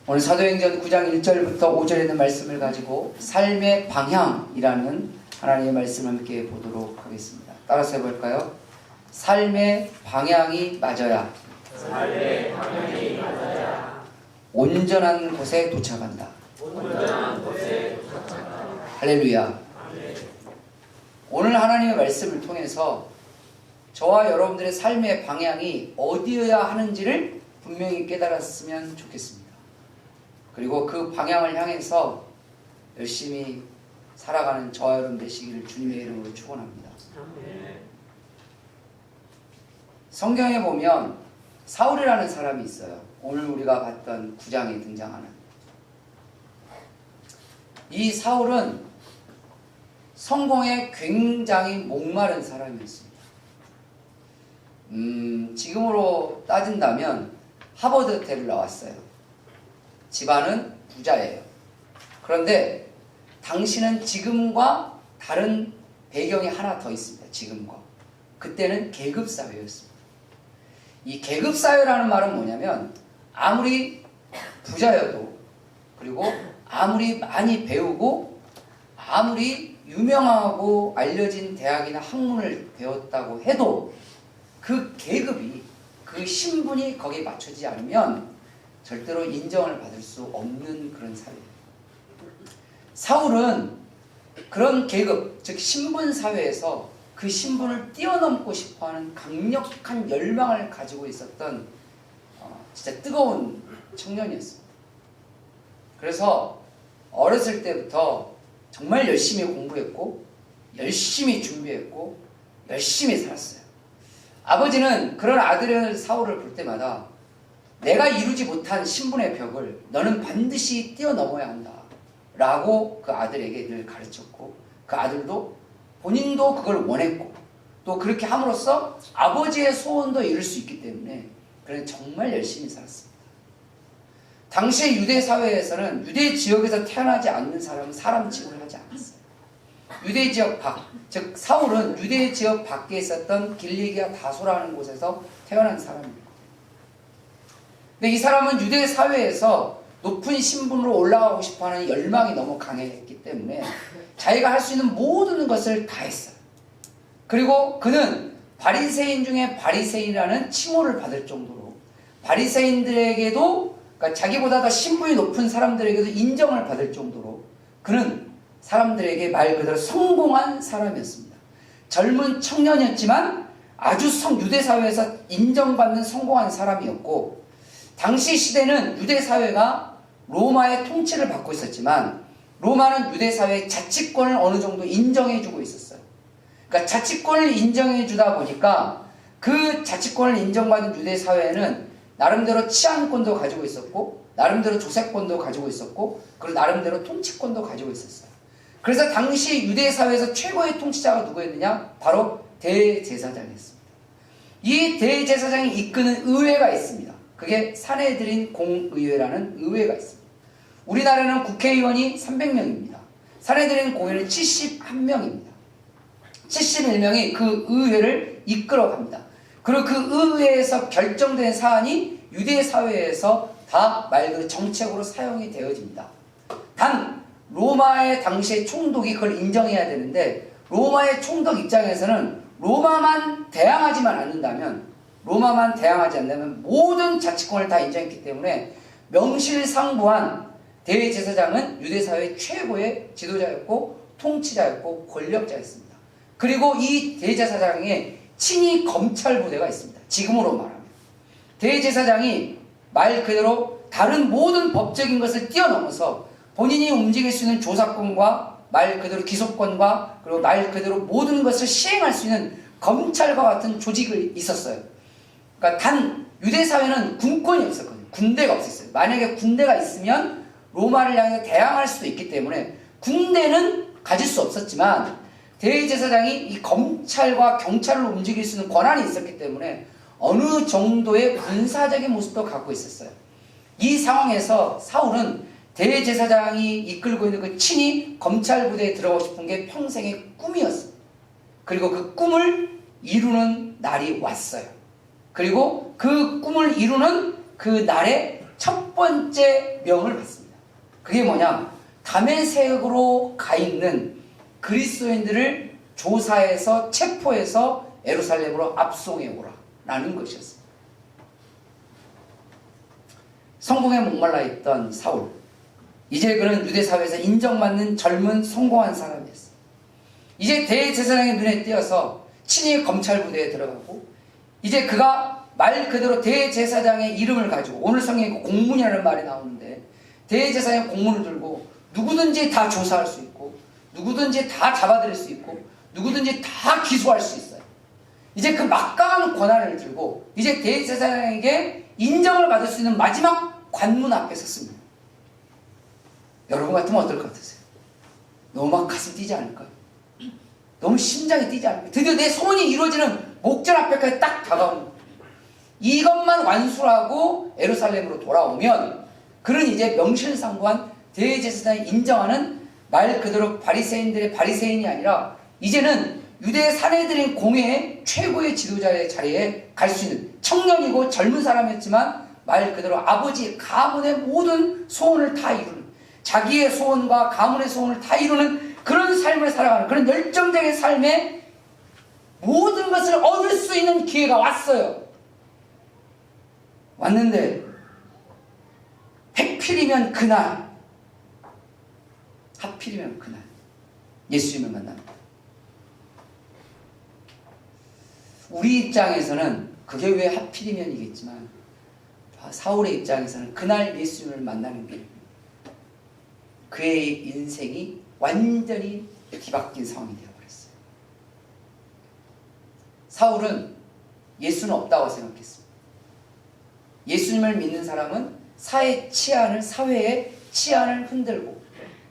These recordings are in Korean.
오늘 사도행전 9장 1절부터 5절에 있는 말씀을 가지고 삶의 방향이라는 하나님의 말씀을 함께 보도록 하겠습니다. 따라서 해볼까요? 삶의 방향이 맞아야 온전한 곳에 도착한다. 할렐루야. 오늘 하나님의 말씀을 통해서 저와 여러분들의 삶의 방향이 어디여야 하는지를 분명히 깨달았으면 좋겠습니다. 그리고 그 방향을 향해서 열심히 살아가는 저와 여러분 되시기를 주님의 이름으로 축원합니다. 성경에 보면 사울이라는 사람이 있어요. 오늘 우리가 봤던 9장에 등장하는 이 사울은 성공에 굉장히 목마른 사람이었습니다. 지금으로 따진다면 하버드대를 나왔어요. 집안은 부자예요. 그런데 당신은 지금과 다른 배경이 하나 더 있습니다. 지금과. 그때는 계급사회였습니다. 이 계급사회라는 말은 뭐냐면 아무리 부자여도 그리고 아무리 많이 배우고 아무리 유명하고 알려진 대학이나 학문을 배웠다고 해도 그 계급이 그 신분이 거기에 맞춰지지 않으면 절대로 인정을 받을 수 없는 그런 사회예요. 사울은 그런 계급, 즉 신분 사회에서 그 신분을 뛰어넘고 싶어하는 강력한 열망을 가지고 있었던 진짜 뜨거운 청년이었습니다. 그래서 어렸을 때부터 정말 열심히 공부했고 열심히 준비했고 열심히 살았어요. 아버지는 그런 아들 사울을 볼 때마다 내가 이루지 못한 신분의 벽을 너는 반드시 뛰어넘어야 한다 라고 그 아들에게 늘 가르쳤고 그 아들도 본인도 그걸 원했고 또 그렇게 함으로써 아버지의 소원도 이룰 수 있기 때문에 그는 정말 열심히 살았습니다. 당시의 유대 사회에서는 유대 지역에서 태어나지 않는 사람은 사람 취급을 하지 않았어요. 유대 지역 밖, 즉 사울은 유대 지역 밖에 있었던 길리기아 다소라는 곳에서 태어난 사람입니다. 근데 이 사람은 유대 사회에서 높은 신분으로 올라가고 싶어하는 열망이 너무 강했기 때문에 자기가 할 수 있는 모든 것을 다 했어요. 그리고 그는 바리새인 중에 바리새인이라는 칭호를 받을 정도로 바리새인들에게도 그러니까 자기보다 더 신분이 높은 사람들에게도 인정을 받을 정도로 그는 사람들에게 말 그대로 성공한 사람이었습니다. 젊은 청년이었지만 아주 유대 사회에서 인정받는 성공한 사람이었고 당시 시대는 유대 사회가 로마의 통치를 받고 있었지만 로마는 유대 사회의 자치권을 어느 정도 인정해주고 있었어요. 그러니까 자치권을 인정해주다 보니까 그 자치권을 인정받은 유대 사회는 나름대로 치안권도 가지고 있었고 나름대로 조세권도 가지고 있었고 그리고 나름대로 통치권도 가지고 있었어요. 그래서 당시 유대 사회에서 최고의 통치자가 누구였느냐? 바로 대제사장이었습니다. 이 대제사장이 이끄는 의회가 있습니다. 그게 사내들인 공의회라는 의회가 있습니다. 우리나라는 국회의원이 300명입니다. 사내들인 공의회는 71명입니다. 71명이 그 의회를 이끌어갑니다. 그리고 그 의회에서 결정된 사안이 유대 사회에서 다 말 그대로 정책으로 사용이 되어집니다. 단 로마의 당시의 총독이 그걸 인정해야 되는데 로마의 총독 입장에서는 로마만 대항하지 않는다면 모든 자치권을 다 인정했기 때문에 명실상부한 대제사장은 유대사회의 최고의 지도자였고 통치자였고 권력자였습니다. 그리고 이 대제사장의 친위 검찰부대가 있습니다. 지금으로 말하면 대제사장이 말 그대로 다른 모든 법적인 것을 뛰어넘어서 본인이 움직일 수 있는 조사권과 말 그대로 기소권과 그리고 말 그대로 모든 것을 시행할 수 있는 검찰과 같은 조직이 있었어요. 그러니까 단 유대사회는 군권이 없었거든요. 군대가 없었어요. 만약에 군대가 있으면 로마를 향해 대항할 수도 있기 때문에 군대는 가질 수 없었지만 대제사장이 이 검찰과 경찰을 움직일 수 있는 권한이 있었기 때문에 어느 정도의 군사적인 모습도 갖고 있었어요. 이 상황에서 사울은 대제사장이 이끌고 있는 그 친위 검찰 부대에 들어가고 싶은 게 평생의 꿈이었어요. 그리고 그 꿈을 이루는 날이 왔어요. 그리고 그 꿈을 이루는 그 날의 첫 첫 번째 명을 받습니다. 그게 뭐냐? 다메섹으로 가 있는 그리스도인들을 조사해서 체포해서 예루살렘으로 압송해 오라라는 것이었습니다. 성공에 목말라 있던 사울, 이제 그는 유대 사회에서 인정받는 젊은 성공한 사람이었어요. 이제 대제사장의 눈에 띄어서 친히 검찰 부대에 들어가고, 이제 그가 말 그대로 대제사장의 이름을 가지고, 오늘 성경에 공문이라는 말이 나오는데 대제사장의 공문을 들고 누구든지 다 조사할 수 있고, 누구든지 다 잡아들일 수 있고, 누구든지 다 기소할 수 있어요. 이제 그 막강한 권한을 들고 이제 대제사장에게 인정을 받을 수 있는 마지막 관문 앞에 섰습니다. 여러분 같으면 어떨 것 같으세요? 너무 막 가슴 뛰지 않을까요? 너무 심장이 뛰지 않을까요? 드디어 내 소원이 이루어지는 목전 앞에까지 딱 다가옵니다. 이것만 완수하고 예루살렘으로 돌아오면 그는 이제 명실상부한 대제사장이 인정하는 말 그대로 바리새인들의 바리새인이 아니라 이제는 유대 사내들인 공회의 최고의 지도자의 자리에 갈 수 있는 청년이고 젊은 사람이었지만 말 그대로 아버지 가문의 모든 소원을 다 이루는, 자기의 소원과 가문의 소원을 다 이루는 그런 삶을 살아가는 그런 열정적인 삶에 모든 것을 얻을 수 있는 기회가 왔어요. 왔는데 하필이면 그날 예수님을 만납니다. 우리 입장에서는 그게 왜 하필이면이겠지만 사울의 입장에서는 그날 예수님을 만나는 게 그의 인생이 완전히 뒤바뀐 상황이 되어버렸어요. 사울은 예수는 없다고 생각했습니다. 예수님을 믿는 사람은 사회의 치안을 흔들고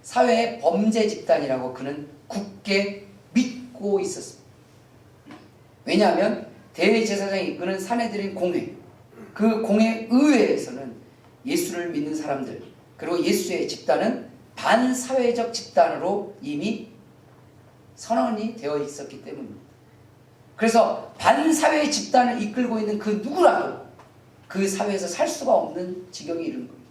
사회의 범죄 집단이라고 그는 굳게 믿고 있었습니다. 왜냐하면 대제사장이 이끄는 사내들인 공회, 그 공회 의회에서는 예수를 믿는 사람들 그리고 예수의 집단은 반사회적 집단으로 이미 선언이 되어 있었기 때문입니다. 그래서 반사회 집단을 이끌고 있는 그 누구라도 그 사회에서 살 수가 없는 지경에 이르는 겁니다.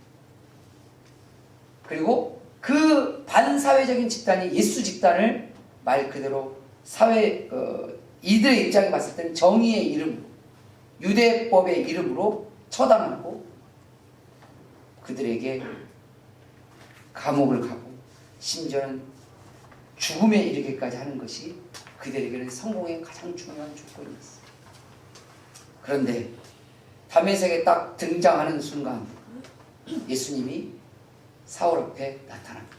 그리고 그 반사회적인 집단이 예수 집단을 말 그대로 이들의 입장에 봤을 때는 정의의 이름으로, 유대법의 이름으로 처단하고 그들에게 감옥을 가고 심지어는 죽음에 이르기까지 하는 것이 그들에게는 성공의 가장 중요한 조건이었어요. 그런데 다메섹에 딱 등장하는 순간 예수님이 사울 앞에 나타납니다.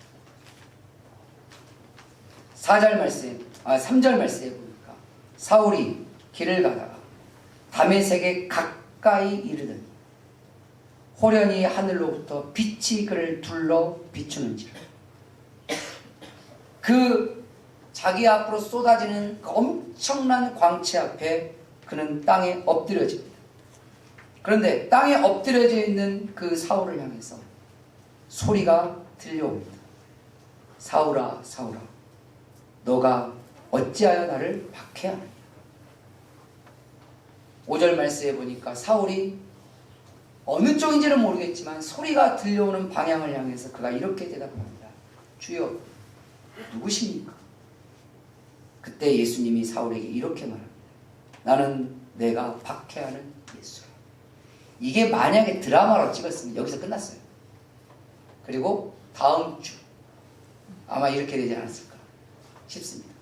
3절 말씀에 보니까 사울이 길을 가다가 다메섹에 가까이 이르더니 호련히 하늘로부터 빛이 그를 둘러 비추는지라. 그 자기 앞으로 쏟아지는 그 엄청난 광채 앞에 그는 땅에 엎드려집니다. 그런데 땅에 엎드려져 있는 그 사울을 향해서 소리가 들려옵니다. 사울아, 사울아, 너가 어찌하여 나를 박해하느냐. 5절 말씀에 보니까 사울이 어느 쪽인지는 모르겠지만 소리가 들려오는 방향을 향해서 그가 이렇게 대답합니다. 주여, 누구십니까? 그때 예수님이 사울에게 이렇게 말합니다. 나는 내가 박해하는 예수야. 이게 만약에 드라마로 찍었으면 여기서 끝났어요. 그리고 다음 주 아마 이렇게 되지 않았을까 싶습니다.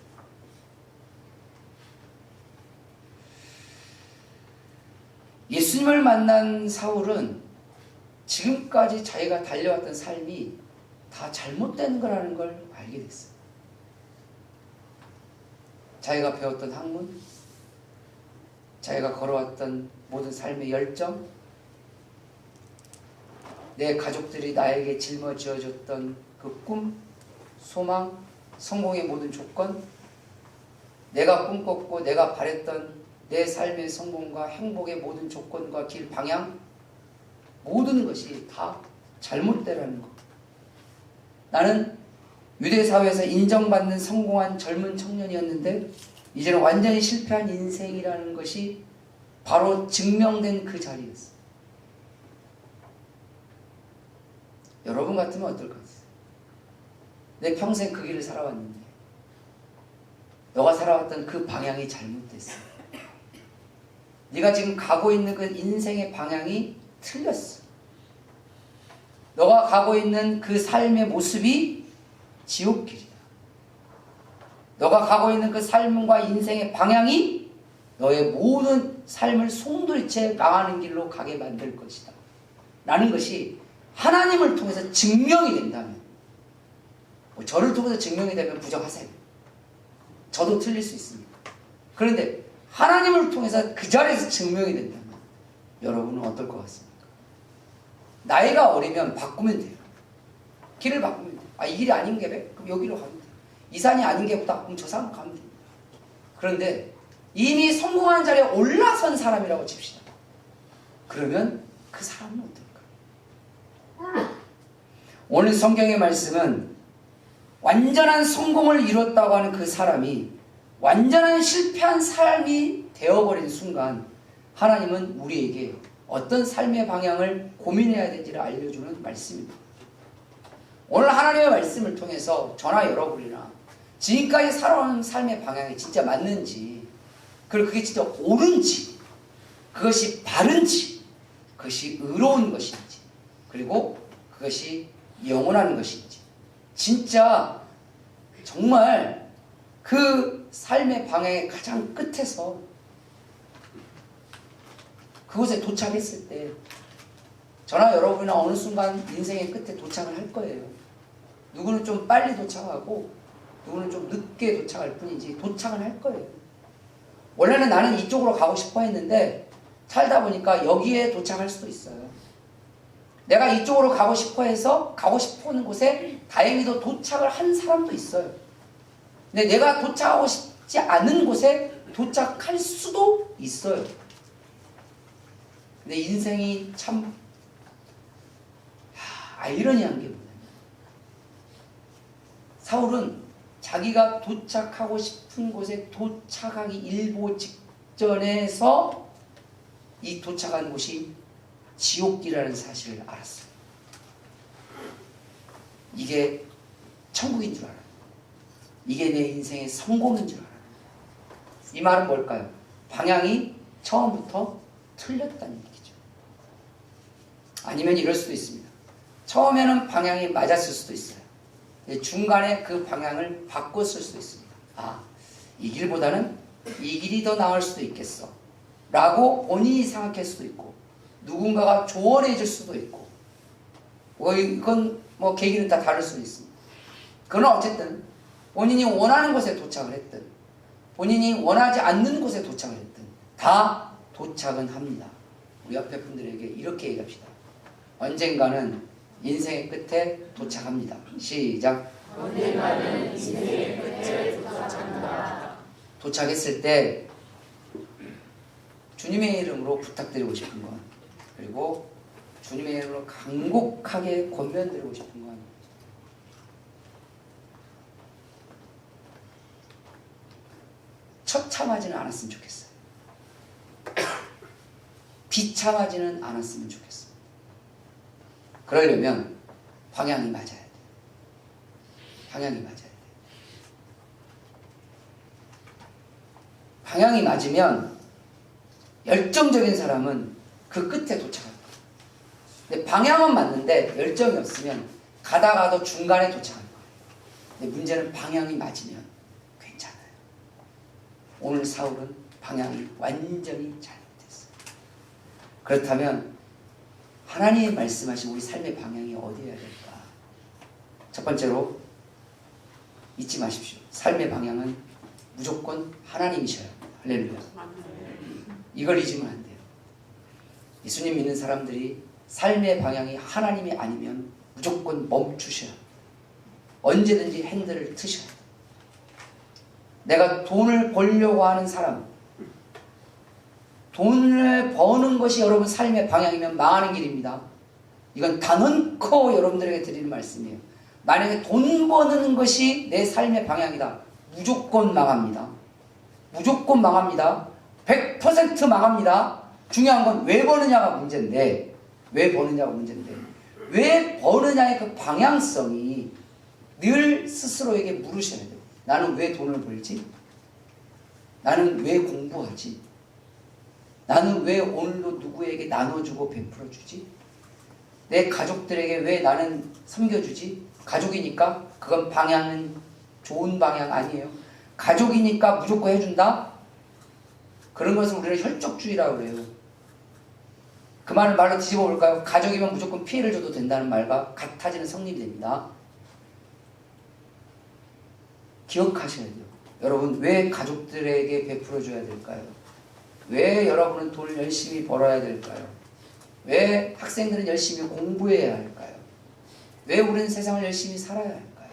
예수님을 만난 사울은 지금까지 자기가 달려왔던 삶이 다 잘못된 거라는 걸 알게 됐어요. 자기가 배웠던 학문, 자기가 걸어왔던 모든 삶의 열정, 내 가족들이 나에게 짊어지어줬던 그 꿈, 소망, 성공의 모든 조건, 내가 꿈꿨고 내가 바랬던 내 삶의 성공과 행복의 모든 조건과 길 방향, 모든 것이 다 잘못되라는 것. 나는 유대사회에서 인정받는 성공한 젊은 청년이었는데 이제는 완전히 실패한 인생이라는 것이 바로 증명된 그 자리였어요. 여러분 같으면 어떨 것 같아요? 내 평생 그 길을 살아왔는데 너가 살아왔던 그 방향이 잘못됐어. 네가 지금 가고 있는 그 인생의 방향이 틀렸어. 너가 가고 있는 그 삶의 모습이 지옥길이다. 너가 가고 있는 그 삶과 인생의 방향이 너의 모든 삶을 송두리째 망하는 길로 가게 만들 것이다. 라는 것이 하나님을 통해서 증명이 된다면, 저를 통해서 증명이 되면 부정하세요. 저도 틀릴 수 있습니다. 그런데 하나님을 통해서 그 자리에서 증명이 된다면 여러분은 어떨 것 같습니까? 나이가 어리면 바꾸면 돼요. 길을 바꾸면 돼요. 이 길이 아닌 게 왜? 그럼 여기로 가면 돼요. 이 산이 아닌 게 보다 그럼 저 산 가면 돼요. 그런데 이미 성공한 자리에 올라선 사람이라고 칩시다. 그러면 그 사람은 어떨까? 오늘 성경의 말씀은 완전한 성공을 이뤘다고 하는 그 사람이 완전한 실패한 삶이 되어버린 순간 하나님은 우리에게 어떤 삶의 방향을 고민해야 되는지를 알려주는 말씀입니다. 오늘 하나님의 말씀을 통해서 저나 여러분이나 지금까지 살아온 삶의 방향이 진짜 맞는지, 그리고 그게 진짜 옳은지, 그것이 바른지, 그것이 의로운 것인지, 그리고 그것이 영원한 것인지, 진짜 정말 그 삶의 방향의 가장 끝에서 그곳에 도착했을 때 저나 여러분이나 어느 순간 인생의 끝에 도착을 할 거예요. 누구는 좀 빨리 도착하고 누구는 좀 늦게 도착할 뿐이지 도착은 할 거예요. 원래는 나는 이쪽으로 가고 싶어 했는데 살다 보니까 여기에 도착할 수도 있어요. 내가 이쪽으로 가고 싶어 해서 가고 싶은 곳에 다행히도 도착을 한 사람도 있어요. 근데 내가 도착하고 싶지 않은 곳에 도착할 수도 있어요. 근데 인생이 참 아이러니한 게 뭐냐면, 사울은 자기가 도착하고 싶은 곳에 도착하기 일보 직전에서 이 도착한 곳이 지옥이라는 사실을 알았어요. 이게 천국인 줄 알아요. 이게 내 인생의 성공인 줄 알아요. 이 말은 뭘까요? 방향이 처음부터 틀렸다는 얘기죠. 아니면 이럴 수도 있습니다. 처음에는 방향이 맞았을 수도 있어요. 중간에 그 방향을 바꿨을 수도 있습니다. 이 길보다는 이 길이 더 나을 수도 있겠어 라고 본인이 생각할 수도 있고, 누군가가 조언해 줄 수도 있고, 이건 계기는 다 다를 수도 있습니다. 그러나 어쨌든 본인이 원하는 곳에 도착을 했든 본인이 원하지 않는 곳에 도착을 했든 다 도착은 합니다. 우리 옆에 분들에게 이렇게 얘기합시다. 언젠가는 인생의 끝에 도착합니다. 시작. 언젠가는 인생의 끝에 도착한다. 도착했을 때 주님의 이름으로 부탁드리고 싶은 건, 그리고 주님의 이름으로 간곡하게 권면드리고 싶은 건, 처참하지는 않았으면 좋겠어요. 비참하지는 않았으면 좋겠어요. 그러려면 방향이 맞아야 돼요. 방향이 맞아야 돼요. 방향이 맞으면 열정적인 사람은 그 끝에 도착할 거예요. 근데 방향은 맞는데 열정이 없으면 가다가도 중간에 도착할 거예요. 근데 문제는 방향이 맞으면 괜찮아요. 오늘 사울은 방향이 완전히 잘못됐어요. 그렇다면 하나님이 말씀하신 우리 삶의 방향이 어디여야 될까? 첫 번째로 잊지 마십시오. 삶의 방향은 무조건 하나님이셔야 합니다. 할렐루야. 이걸 잊으면 안 돼요. 예수님 믿는 사람들이 삶의 방향이 하나님이 아니면 무조건 멈추셔야 합니다. 언제든지 핸들을 트셔야 합니다. 내가 돈을 벌려고 하는 사람, 돈을 버는 것이 여러분 삶의 방향이면 망하는 길입니다. 이건 단언코 여러분들에게 드리는 말씀이에요. 만약에 돈 버는 것이 내 삶의 방향이다, 무조건 망합니다. 무조건 망합니다. 100% 망합니다. 중요한 건 왜 버느냐가 문제인데, 왜 버느냐의 그 방향성이 늘 스스로에게 물으셔야 돼요. 나는 왜 돈을 벌지? 나는 왜 공부하지? 나는 왜 오늘도 누구에게 나눠주고 베풀어주지? 내 가족들에게 왜 나는 섬겨주지? 가족이니까 그건 방향은 좋은 방향 아니에요. 가족이니까 무조건 해준다? 그런 것을 우리는 혈족주의라고 그래요. 그 말을 말로 뒤집어 볼까요? 가족이면 무조건 피해를 줘도 된다는 말과 같아지는 성립이 됩니다. 기억하셔야 돼요. 여러분, 왜 가족들에게 베풀어줘야 될까요? 왜 여러분은 돈을 열심히 벌어야 될까요? 왜 학생들은 열심히 공부해야 할까요? 왜 우리는 세상을 열심히 살아야 할까요?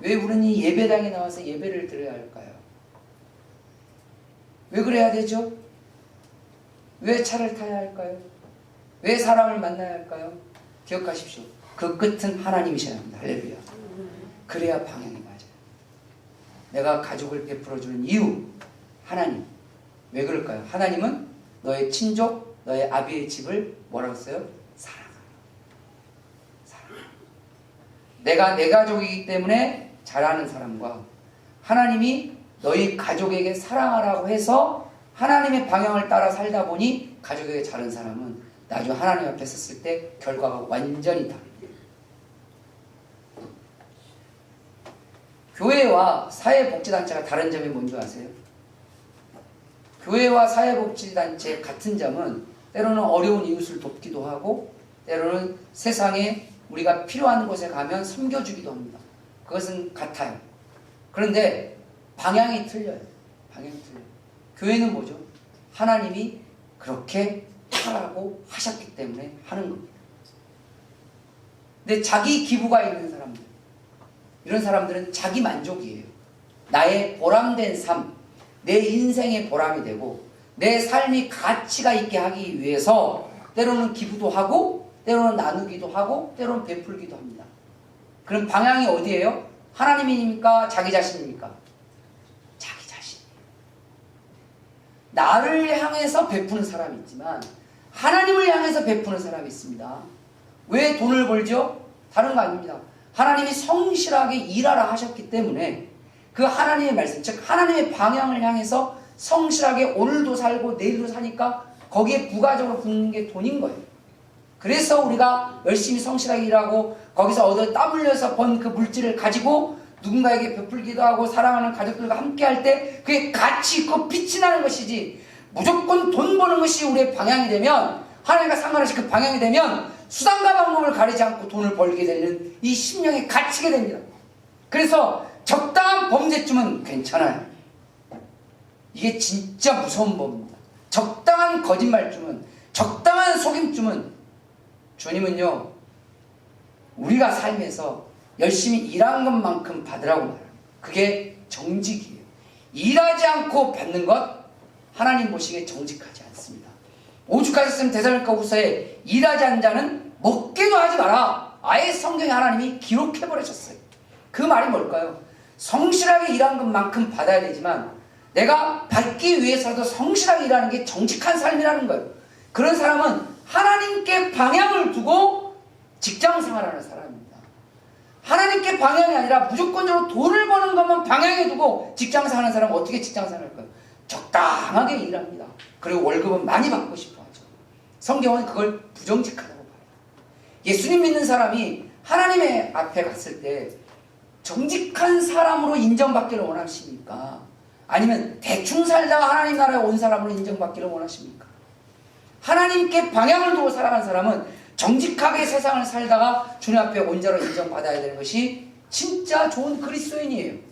왜 우리는 이 예배당에 나와서 예배를 드려야 할까요? 왜 그래야 되죠? 왜 차를 타야 할까요? 왜 사람을 만나야 할까요? 기억하십시오. 그 끝은 하나님이셔야 합니다. 할렐루야. 그래야 방향이 맞아요. 내가 가족을 베풀어주는 이유, 하나님. 왜 그럴까요? 하나님은 너의 친족, 너의 아비의 집을 뭐라고 써요? 사랑하라. 내가 내 가족이기 때문에 잘하는 사람과 하나님이 너희 가족에게 사랑하라고 해서 하나님의 방향을 따라 살다 보니 가족에게 잘하는 사람은 나중에 하나님 앞에 섰을 때 결과가 완전히 다릅니다. 교회와 사회복지단체가 다른 점이 뭔지 아세요? 교회와 사회복지단체의 같은 점은 때로는 어려운 이웃을 돕기도 하고 때로는 세상에 우리가 필요한 곳에 가면 섬겨주기도 합니다. 그것은 같아요. 그런데 방향이 틀려요. 방향이 틀려요. 교회는 뭐죠? 하나님이 그렇게 하라고 하셨기 때문에 하는 겁니다. 근데 자기 기부가 있는 사람들, 이런 사람들은 자기 만족이에요. 나의 보람된 삶, 내 인생의 보람이 되고 내 삶이 가치가 있게 하기 위해서 때로는 기부도 하고 때로는 나누기도 하고 때로는 베풀기도 합니다. 그럼 방향이 어디예요? 하나님입니까? 자기 자신입니까? 자기 자신이에요. 나를 향해서 베푸는 사람이 있지만 하나님을 향해서 베푸는 사람이 있습니다. 왜 돈을 벌죠? 다른 거 아닙니다. 하나님이 성실하게 일하라 하셨기 때문에 그 하나님의 말씀, 즉 하나님의 방향을 향해서 성실하게 오늘도 살고 내일도 사니까 거기에 부가적으로 붙는 게 돈인 거예요. 그래서 우리가 열심히 성실하게 일하고 거기서 얻어 땀 흘려서 번 그 물질을 가지고 누군가에게 베풀기도 하고 사랑하는 가족들과 함께 할 때 그게 가치 있고 빛이 나는 것이지, 무조건 돈 버는 것이 우리의 방향이 되면, 하나님과 상관없이 그 방향이 되면 수단과 방법을 가리지 않고 돈을 벌게 되는 이 심령에 갇히게 됩니다. 그래서 적당한 범죄쯤은 괜찮아요. 이게 진짜 무서운 법입니다. 적당한 거짓말쯤은, 적당한 속임쯤은, 주님은요 우리가 삶에서 열심히 일한 것만큼 받으라고 말합니다. 그게 정직이에요. 일하지 않고 받는 것, 하나님 보시기에 정직하지 않습니다. 오죽하셨으면 데살로니가 후서에 일하지 않는 자는 먹게도 하지 마라, 아예 성경에 하나님이 기록해버리셨어요. 그 말이 뭘까요? 성실하게 일한 것만큼 받아야 되지만 내가 받기 위해서도 성실하게 일하는 게 정직한 삶이라는 거예요. 그런 사람은 하나님께 방향을 두고 직장 생활하는 사람입니다. 하나님께 방향이 아니라 무조건적으로 돈을 버는 것만 방향에 두고 직장 생활하는 사람은 어떻게 직장 생활할까요? 적당하게 일합니다. 그리고 월급은 많이 받고 싶어 하죠. 성경은 그걸 부정직하다고 봐요. 예수님 믿는 사람이 하나님의 앞에 갔을 때 정직한 사람으로 인정받기를 원하십니까? 아니면 대충 살다가 하나님 나라에 온 사람으로 인정받기를 원하십니까? 하나님께 방향을 두고 살아가는 사람은 정직하게 세상을 살다가 주님 앞에 온전히 인정받아야 되는 것이 진짜 좋은 그리스도인이에요.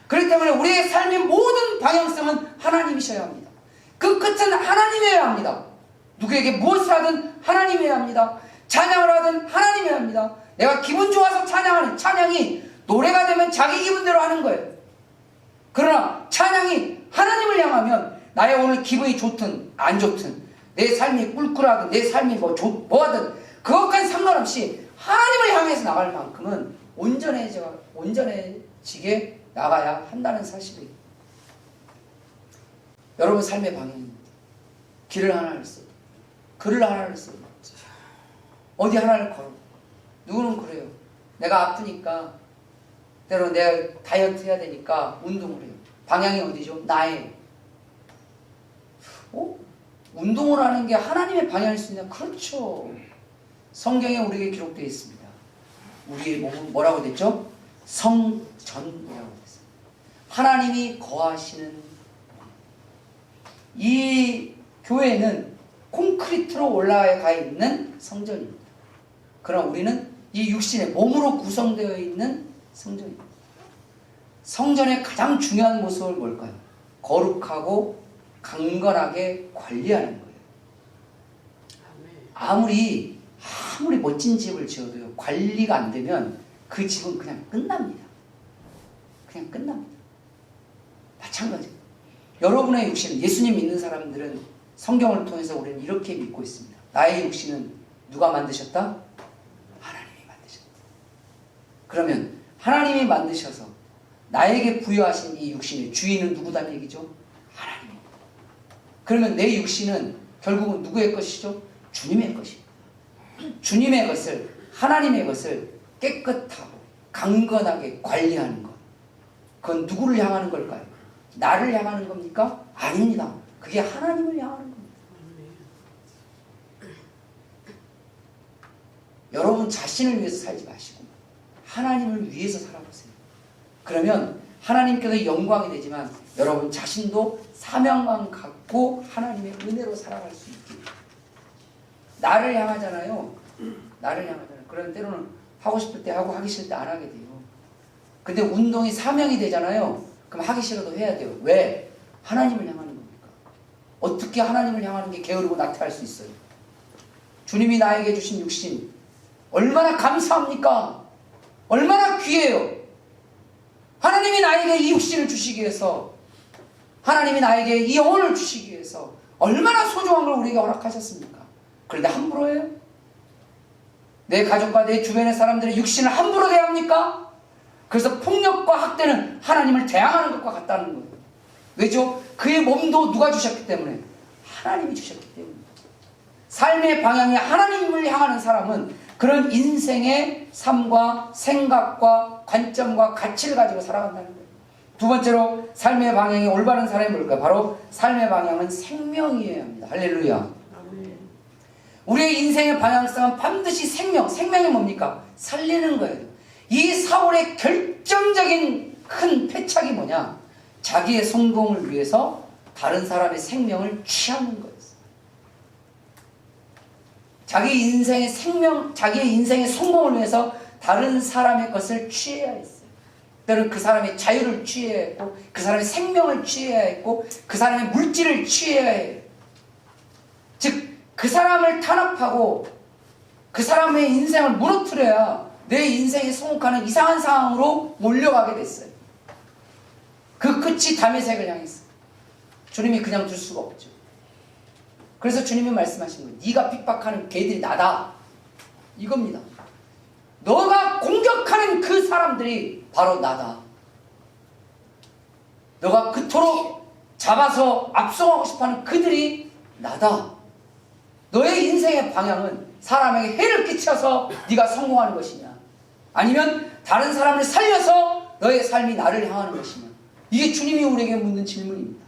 그렇기 때문에 우리의 삶의 모든 방향성은 하나님이셔야 합니다. 그 끝은 하나님이어야 합니다. 누구에게 무엇을 하든 하나님이어야 합니다. 찬양을 하든 하나님이어야 합니다. 내가 기분 좋아서 찬양하는 찬양이 노래가 되면 자기 기분대로 하는 거예요. 그러나 찬양이 하나님을 향하면 나의 오늘 기분이 좋든 안 좋든 내 삶이 꿀꿀하든 내 삶이 뭐하든 그것과는 상관없이 하나님을 향해서 나갈 만큼은 온전해지게 나가야 한다는 사실이에요. 여러분 삶의 방향입니다. 길을 하나를 써, 글을 하나를 써, 어디 하나를 걸어, 누구는 그래요. 내가 아프니까, 때로 내가 다이어트 해야 되니까 운동을 해요. 방향이 어디죠? 나예요. 운동을 하는 게 하나님의 방향일 수 있냐? 그렇죠. 성경에 우리에게 기록되어 있습니다. 우리의 몸은 뭐라고 됐죠? 성전이라고 됐습니다. 하나님이 거하시는 이 교회는 콘크리트로 올라가 있는 성전입니다. 그러나 우리는 이 육신의 몸으로 구성되어 있는 성전입니다. 성전의 가장 중요한 모습은 뭘까요? 거룩하고 강건하게 관리하는 거예요. 아무리 멋진 집을 지어도요, 관리가 안 되면 그 집은 그냥 끝납니다. 그냥 끝납니다. 마찬가지예요. 여러분의 육신은, 예수님 믿는 사람들은 성경을 통해서 우리는 이렇게 믿고 있습니다. 나의 육신은 누가 만드셨다? 하나님이 만드셨다. 그러면 하나님이 만드셔서 나에게 부여하신 이 육신의 주인은 누구단 얘기죠? 하나님입니다. 그러면 내 육신은 결국은 누구의 것이죠? 주님의 것입니다. 주님의 것을, 하나님의 것을 깨끗하고 강건하게 관리하는 것. 그건 누구를 향하는 걸까요? 나를 향하는 겁니까? 아닙니다. 그게 하나님을 향하는 겁니다. 여러분 자신을 위해서 살지 마시고 하나님을 위해서 살아보세요. 그러면 하나님께서 영광이 되지만 여러분 자신도 사명감 갖고 하나님의 은혜로 살아갈 수 있게. 나를 향하잖아요. 나를 향하잖아요. 그런 때로는 하고 싶을 때 하고 하기 싫을 때 안 하게 돼요. 근데 운동이 사명이 되잖아요. 그럼 하기 싫어도 해야 돼요. 왜? 하나님을 향하는 겁니까? 어떻게 하나님을 향하는 게 게으르고 나태할 수 있어요? 주님이 나에게 주신 육신 얼마나 감사합니까? 얼마나 귀해요. 하나님이 나에게 이 육신을 주시기 위해서, 하나님이 나에게 이 영혼을 주시기 위해서 얼마나 소중한 걸 우리에게 허락하셨습니까? 그런데 함부로 해요? 내 가족과 내 주변의 사람들의 육신을 함부로 대합니까? 그래서 폭력과 학대는 하나님을 대항하는 것과 같다는 거예요. 왜죠? 그의 몸도 누가 주셨기 때문에? 하나님이 주셨기 때문입니다. 삶의 방향이 하나님을 향하는 사람은 그런 인생의 삶과 생각과 관점과 가치를 가지고 살아간다는 거예요. 두 번째로 삶의 방향이 올바른 사람이 뭘까요? 바로 삶의 방향은 생명이어야 합니다. 할렐루야. 우리의 인생의 방향성은 반드시 생명이 뭡니까? 살리는 거예요. 이 사울의 결정적인 큰 패착이 뭐냐? 자기의 성공을 위해서 다른 사람의 생명을 취하는 거였어요. 자기의 인생의 성공을 위해서 다른 사람의 것을 취해야 했어요. 때로는 그 사람의 자유를 취해야 했고, 그 사람의 생명을 취해야 했고, 그 사람의 물질을 취해야 해요. 즉, 그 사람을 탄압하고 그 사람의 인생을 무너뜨려야 내 인생에 성공하는 이상한 상황으로 몰려가게 됐어요. 그 끝이 다메섹을 향했어요. 주님이 그냥 둘 수가 없죠. 그래서 주님이 말씀하신 거예요. 네가 핍박하는 개들이 나다. 이겁니다. 너가 공격하는 그 사람들이 바로 나다. 너가 그토록 잡아서 압송하고 싶어하는 그들이 나다. 너의 인생의 방향은 사람에게 해를 끼쳐서 네가 성공하는 것이냐, 아니면 다른 사람을 살려서 너의 삶이 나를 향하는 것이냐. 이게 주님이 우리에게 묻는 질문입니다.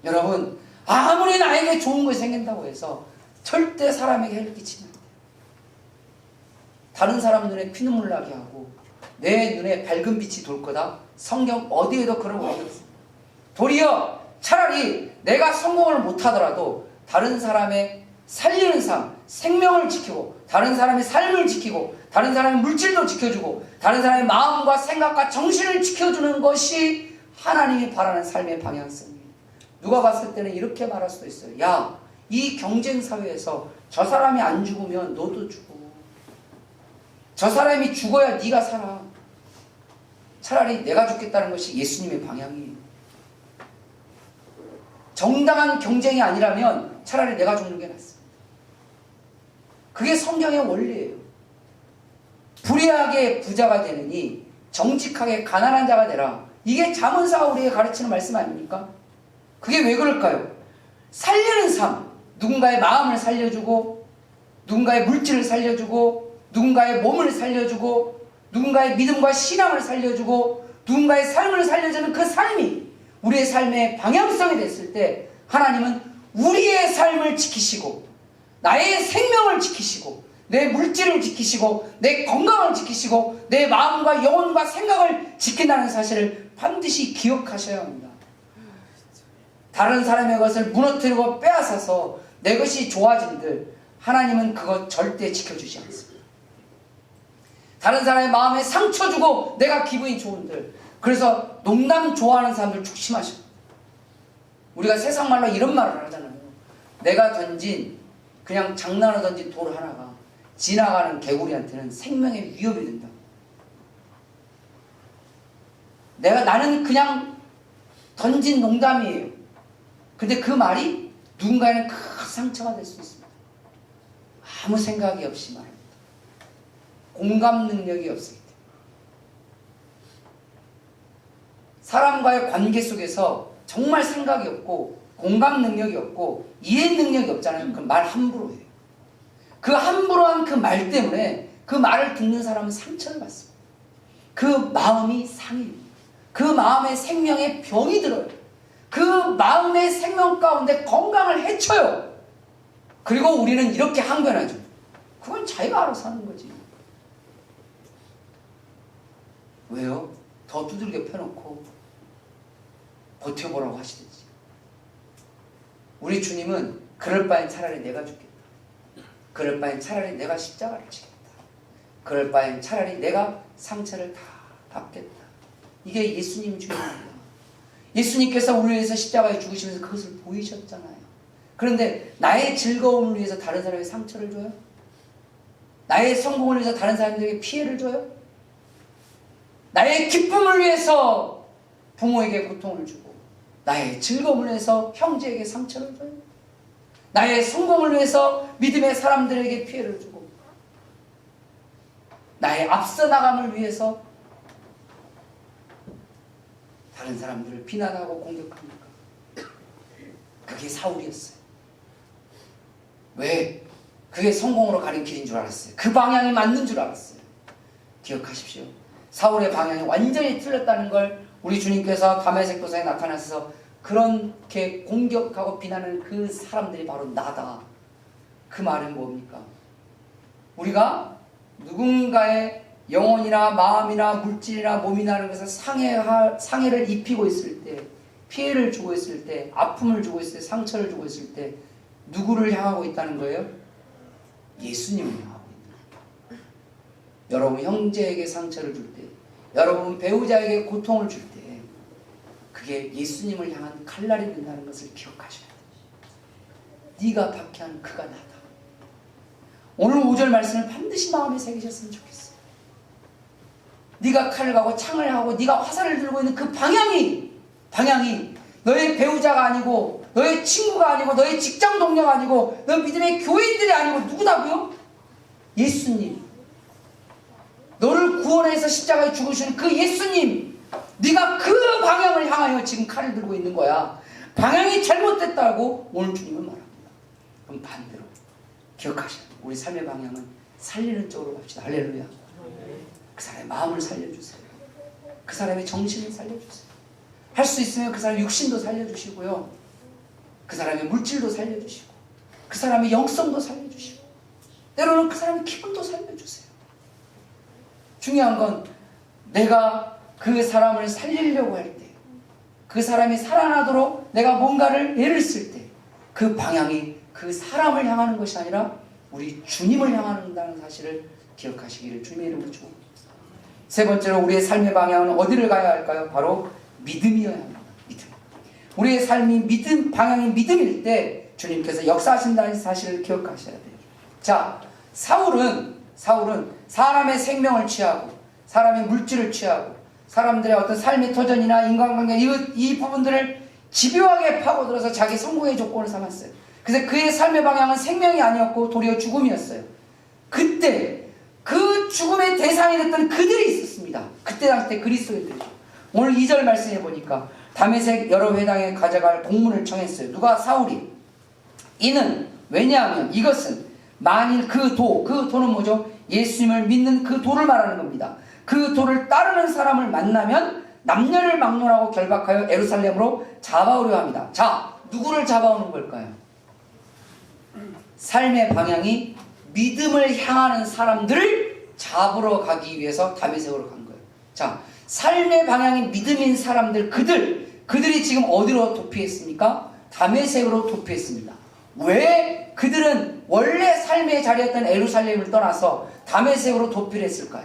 여러분, 아무리 나에게 좋은 것이 생긴다고 해서 절대 사람에게 해를 끼치면 안 돼요. 다른 사람 눈에 피눈물 나게 하고 내 눈에 밝은 빛이 돌 거다. 성경 어디에도 그런 거 없어요. 도리어 차라리 내가 성공을 못하더라도 다른 사람의 살리는 삶, 생명을 지키고, 다른 사람의 삶을 지키고, 다른 사람의 물질도 지켜주고, 다른 사람의 마음과 생각과 정신을 지켜주는 것이 하나님이 바라는 삶의 방향성이에요. 누가 봤을 때는 이렇게 말할 수도 있어요. 야, 이 경쟁 사회에서 저 사람이 안 죽으면 너도 죽어. 저 사람이 죽어야 네가 살아. 차라리 내가 죽겠다는 것이 예수님의 방향이에요. 정당한 경쟁이 아니라면 차라리 내가 죽는 게 낫습니다. 그게 성경의 원리예요. 불의하게 부자가 되느니 정직하게 가난한 자가 되라. 이게 잠언사가 우리에게 가르치는 말씀 아닙니까? 그게 왜 그럴까요? 살리는 삶, 누군가의 마음을 살려주고, 누군가의 물질을 살려주고, 누군가의 몸을 살려주고 누군가의 믿음과 신앙을 살려주고 누군가의 삶을 살려주는 그 삶이 우리의 삶의 방향성이 됐을 때 하나님은 우리의 삶을 지키시고 나의 생명을 지키시고 내 물질을 지키시고 내 건강을 지키시고 내 마음과 영혼과 생각을 지킨다는 사실을 반드시 기억하셔야 합니다. 다른 사람의 것을 무너뜨리고 빼앗아서 내 것이 좋아진들 하나님은 그것 절대 지켜주지 않습니다. 다른 사람의 마음에 상처 주고 내가 기분이 좋은들, 그래서 농담 좋아하는 사람들 조심하셔. 우리가 세상 말로 이런 말을 하잖아요. 내가 던진 그냥 장난으로 던진 돌 하나가 지나가는 개구리한테는 생명의 위협이 된다. 나는 그냥 던진 농담이에요. 근데 그 말이 누군가에는 큰 상처가 될 수 있습니다. 아무 생각이 없이 말합니다. 공감 능력이 없을 때. 사람과의 관계 속에서 정말 생각이 없고 공감 능력이 없고 이해 능력이 없잖아요. 그 말 함부로 해요. 그 함부로 한 그 말 때문에 그 말을 듣는 사람은 상처를 받습니다. 그 마음이 상해요. 그 마음의 생명에 병이 들어요. 그 마음의 생명 가운데 건강을 해쳐요. 그리고 우리는 이렇게 항변하죠. 그건 자기가 알아서 하는 거지. 왜요? 더 두들겨 펴놓고 버텨보라고 하시든지. 우리 주님은 그럴 바엔 차라리 내가 죽겠다. 그럴 바엔 차라리 내가 십자가를 지겠다. 그럴 바엔 차라리 내가 상처를 다 받겠다. 이게 예수님 주님입니다. 예수님께서 우리를 위해서 십자가에 죽으시면서 그것을 보이셨잖아요. 그런데 나의 즐거움을 위해서 다른 사람에게 상처를 줘요? 나의 성공을 위해서 다른 사람들에게 피해를 줘요? 나의 기쁨을 위해서 부모에게 고통을 주고 나의 즐거움을 위해서 형제에게 상처를 줘요? 나의 성공을 위해서 믿음의 사람들에게 피해를 주고 나의 앞서 나감을 위해서 다른 사람들을 비난하고 공격합니까? 그게 사울이었어요. 왜? 그게 성공으로 가는 길인 줄 알았어요. 그 방향이 맞는 줄 알았어요. 기억하십시오. 사울의 방향이 완전히 틀렸다는 걸 우리 주님께서 다메섹 도상에 나타나셔서 그렇게 공격하고 비난하는 그 사람들이 바로 나다. 그 말은 뭡니까? 우리가 누군가의 영혼이나 마음이나 물질이나 몸이나 하는 것을 상해를 입히고 있을 때, 피해를 주고 있을 때, 아픔을 주고 있을 때, 상처를 주고 있을 때 누구를 향하고 있다는 거예요? 예수님을 향하고 있는 거예요. 여러분 형제에게 상처를 줄 때, 여러분 배우자에게 고통을 줄 때 그게 예수님을 향한 칼날이 된다는 것을 기억하셔야 돼요. 네가 박해한 그가 나다. 오늘 5절 말씀을 반드시 마음에 새기셨으면 좋겠어요. 네가 칼을 가고 창을 하고 네가 화살을 들고 있는 그 방향이 너의 배우자가 아니고 너의 친구가 아니고 너의 직장 동료가 아니고 너 믿음의 교인들이 아니고 누구다고요? 예수님. 너를 구원해서 십자가에 죽으시는 그 예수님. 네가 그 방향을 향하여 지금 칼을 들고 있는 거야. 방향이 잘못됐다고 오늘 주님은 말합니다. 그럼 반대로 기억하셔야 돼요. 우리 삶의 방향은 살리는 쪽으로 갑시다. 할렐루야. 그 사람의 마음을 살려주세요. 그 사람의 정신을 살려주세요. 할 수 있으면 그 사람의 육신도 살려주시고요. 그 사람의 물질도 살려주시고 그 사람의 영성도 살려주시고 때로는 그 사람의 기분도 살려주세요. 중요한 건 내가 그 사람을 살리려고 할 때, 그 사람이 살아나도록 내가 뭔가를 애를 쓸 때 그 방향이 그 사람을 향하는 것이 아니라 우리 주님을 향한다는 사실을 기억하시기를 주님의 이름으로 축원합니다. 세 번째로 우리의 삶의 방향은 어디를 가야 할까요? 바로 믿음이어야 합니다. 믿음. 우리의 삶이 믿음, 방향이 믿음일 때 주님께서 역사하신다는 사실을 기억하셔야 돼요. 자, 사울은 사람의 생명을 취하고 사람의 물질을 취하고 사람들의 어떤 삶의 터전이나 인간관계 이 부분들을 집요하게 파고들어서 자기 성공의 조건을 삼았어요. 그래서 그의 삶의 방향은 생명이 아니었고 도리어 죽음이었어요. 그때 그 죽음의 대상이 됐던 그들이 있었습니다. 그때 당시 그리스도인들이죠. 오늘 2절 말씀해 보니까 다메섹 여러 회당에 가져갈 공문을 청했어요. 누가? 사울이. 이는 왜냐하면 이것은 만일 그 도는 뭐죠? 예수님을 믿는 그 도를 말하는 겁니다. 그 도를 따르는 사람을 만나면 남녀를 막론하고 결박하여 예루살렘으로 잡아오려 합니다. 자, 누구를 잡아오는 걸까요? 삶의 방향이 믿음을 향하는 사람들을 잡으러 가기 위해서 다메섹으로 간 거예요. 자, 삶의 방향이 믿음인 사람들, 그들이 지금 어디로 도피했습니까? 다메섹으로 도피했습니다. 왜 그들은 원래 삶의 자리였던 예루살렘을 떠나서 다메섹으로 도피를 했을까요?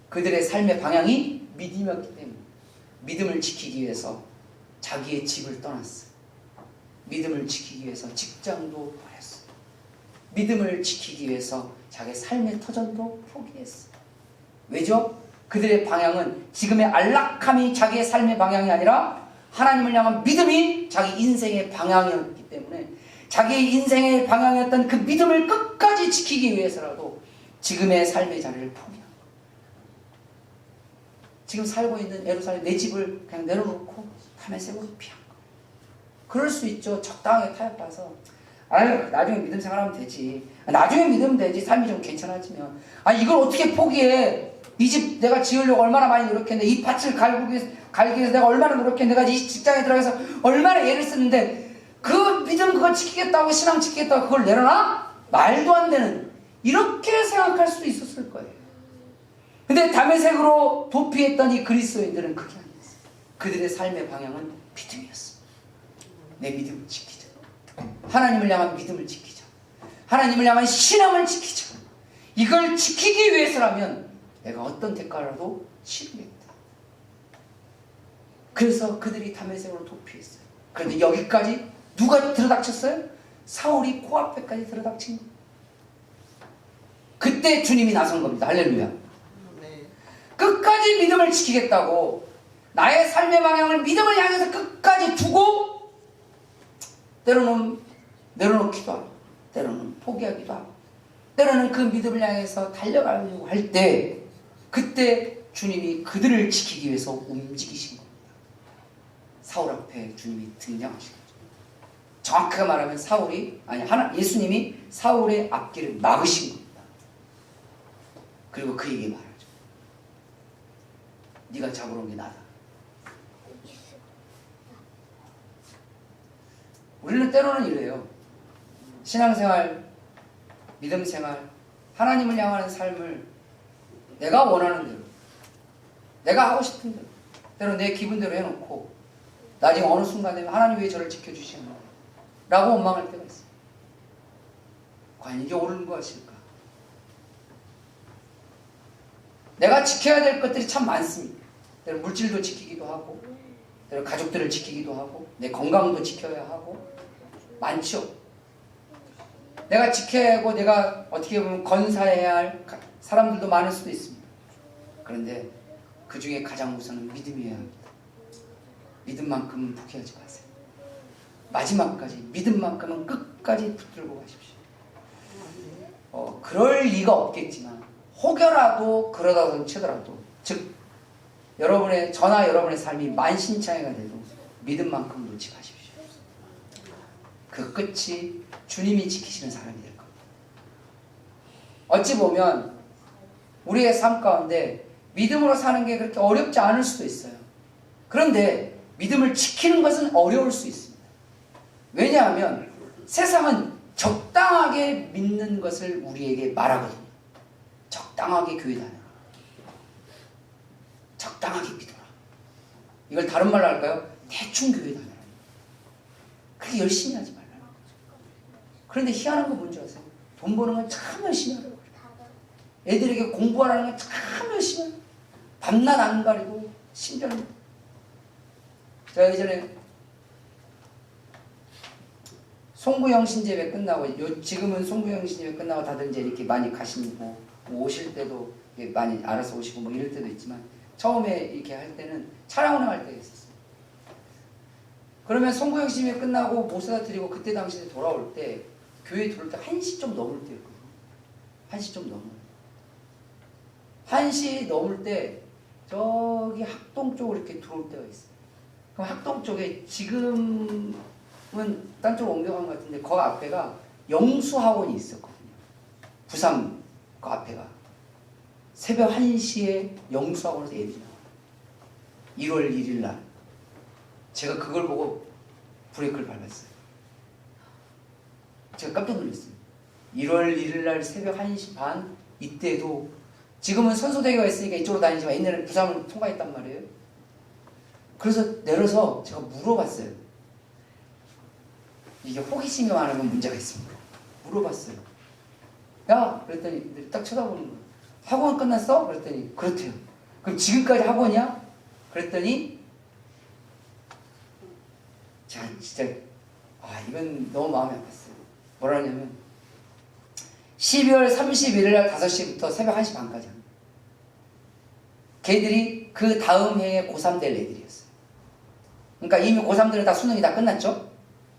그들의 삶의 방향이 믿음이었기 때문에 믿음을 지키기 위해서 자기의 집을 떠났어요. 믿음을 지키기 위해서 직장도 버렸어요. 믿음을 지키기 위해서 자기 삶의 터전도 포기했어요. 왜죠? 그들의 방향은 지금의 안락함이 자기의 삶의 방향이 아니라 하나님을 향한 믿음이 자기 인생의 방향이었기 때문에 자기의 인생의 방향이었던 그 믿음을 끝까지 지키기 위해서라도 지금의 삶의 자리를 포기한 거예요. 지금 살고 있는 예루살렘 내 집을 그냥 내려놓고 다메섹으로 피한 거예요. 그럴 수 있죠. 적당하게 타협해서 아유 나중에 믿음 생활하면 되지. 나중에 믿으면 되지. 삶이 좀 괜찮아지면. 아 이걸 어떻게 포기해. 이 집 내가 지으려고 얼마나 많이 노력했는데 이 밭을 갈기 위해서 내가 얼마나 노력했는데 내가 이 직장에 들어가서 얼마나 애를 쓰는데 그 믿음 그거 지키겠다고 신앙 지키겠다고 그걸 내려놔? 말도 안 되는 이렇게 생각할 수도 있었을 거예요. 근데 다메섹으로 도피했던 이 그리스도인들은 그게 아니었어요. 그들의 삶의 방향은 믿음이었어요. 내 믿음을 지키자. 하나님을 향한 믿음을 지키자. 하나님을 향한 신앙을 지키자. 이걸 지키기 위해서라면 내가 어떤 대가라도 치르겠다. 그래서 그들이 다메섹으로 도피했어요. 그런데 여기까지 누가 들어닥쳤어요? 사울이 코앞에까지 들어닥친 거예요. 그때 주님이 나선 겁니다. 할렐루야. 네. 끝까지 믿음을 지키겠다고 나의 삶의 방향을 믿음을 향해서 끝까지 두고 때로는 내려놓기도 하고 때로는 포기하기도 하고 때로는 그 믿음을 향해서 달려가려고 할 때 그때 주님이 그들을 지키기 위해서 움직이신 겁니다. 사울 앞에 주님이 등장하신 거죠. 정확하게 말하면 예수님이 사울의 앞길을 막으신 겁니다. 그리고 그에게 말하죠. 네가 잡으러 온 게 나다. 우리는 때로는 이래요. 신앙생활, 믿음생활, 하나님을 향하는 삶을 내가 원하는 대로, 내가 하고 싶은 대로, 때로 내 기분대로 해놓고 나중에 어느 순간 되면 하나님 왜 저를 지켜주시는 거야? 라고 원망할 때가 있어요. 과연 이게 옳은 것일까? 내가 지켜야 될 것들이 참 많습니다. 때로 물질도 지키기도 하고 때로 가족들을 지키기도 하고 내 건강도 지켜야 하고 많죠. 내가 지켜야 하고 내가 어떻게 보면 건사해야 할 사람들도 많을 수도 있습니다. 그런데 그 중에 가장 우선은 믿음이어야 합니다. 믿음만큼은 포기하지 마세요. 마지막까지 믿음만큼은 끝까지 붙들고 가십시오. 그럴 리가 없겠지만 혹여라도 그러다 치더라도 즉 저나 여러분의 삶이 만신창이가 돼도 믿음만큼 놓지 마십시오. 그 끝이 주님이 지키시는 사람이 될 겁니다. 어찌 보면 우리의 삶 가운데 믿음으로 사는 게 그렇게 어렵지 않을 수도 있어요. 그런데 믿음을 지키는 것은 어려울 수 있습니다. 왜냐하면 세상은 적당하게 믿는 것을 우리에게 말하거든요. 적당하게 교회 다녀라. 적당하게 믿어라. 이걸 다른 말로 할까요? 대충 교회 다녀라. 그렇게 열심히 하지 말라는 거죠. 그런데 희한한 건 뭔지 아세요? 돈 버는 건 참 열심히 하라고 그래요. 애들에게 공부하라는 건 참 열심히 하라고. 밤낮 안 가리고 심지어는 제가 예전에 송구영 신제회 끝나고 지금은 송구영 신제회 끝나고 다들 이제 이렇게 많이 가시고 오실 때도 많이 알아서 오시고 뭐 이럴 때도 있지만 처음에 이렇게 할 때는 차량 운행할 때가 있었어요. 그러면 송구영 신제회 끝나고 모세다 드리고 그때 당시에 돌아올 때 교회 들어올 때 1시 좀 넘을 때였거든요. 1시 좀 넘어요. 1시 넘을 때 저기 학동 쪽으로 이렇게 들어올 때가 있어요. 그럼 학동 쪽에 지금은 딴 쪽으로 옮겨간 것 같은데 그 앞에가 영수학원이 있었거든요. 부산 그 앞에가. 새벽 1시에 영수학원에서 애들이 나와요. 1월 1일 날. 제가 그걸 보고 브레이크를 밟았어요. 제가 깜짝 놀랐어요. 1월 1일 날 새벽 1시 반 이때도 지금은 선소대교가 있으니까 이쪽으로 다니지만 옛날에는 부산을 통과했단 말이에요. 그래서 내려서 제가 물어봤어요. 이게 호기심이 많으면 문제가 있습니다. 물어봤어요. 야! 그랬더니 딱 쳐다보는 거예요. 학원 끝났어? 그랬더니 그렇대요. 그럼 지금까지 학원이야? 그랬더니 자 진짜 이건 너무 마음이 아팠어요. 뭐라 하냐면 12월 31일 날 5시부터 새벽 1시 반까지 합니다. 걔들이 그 다음 해에 고3 될 애들이었어요. 그러니까 이미 고3들은 다 수능이 다 끝났죠.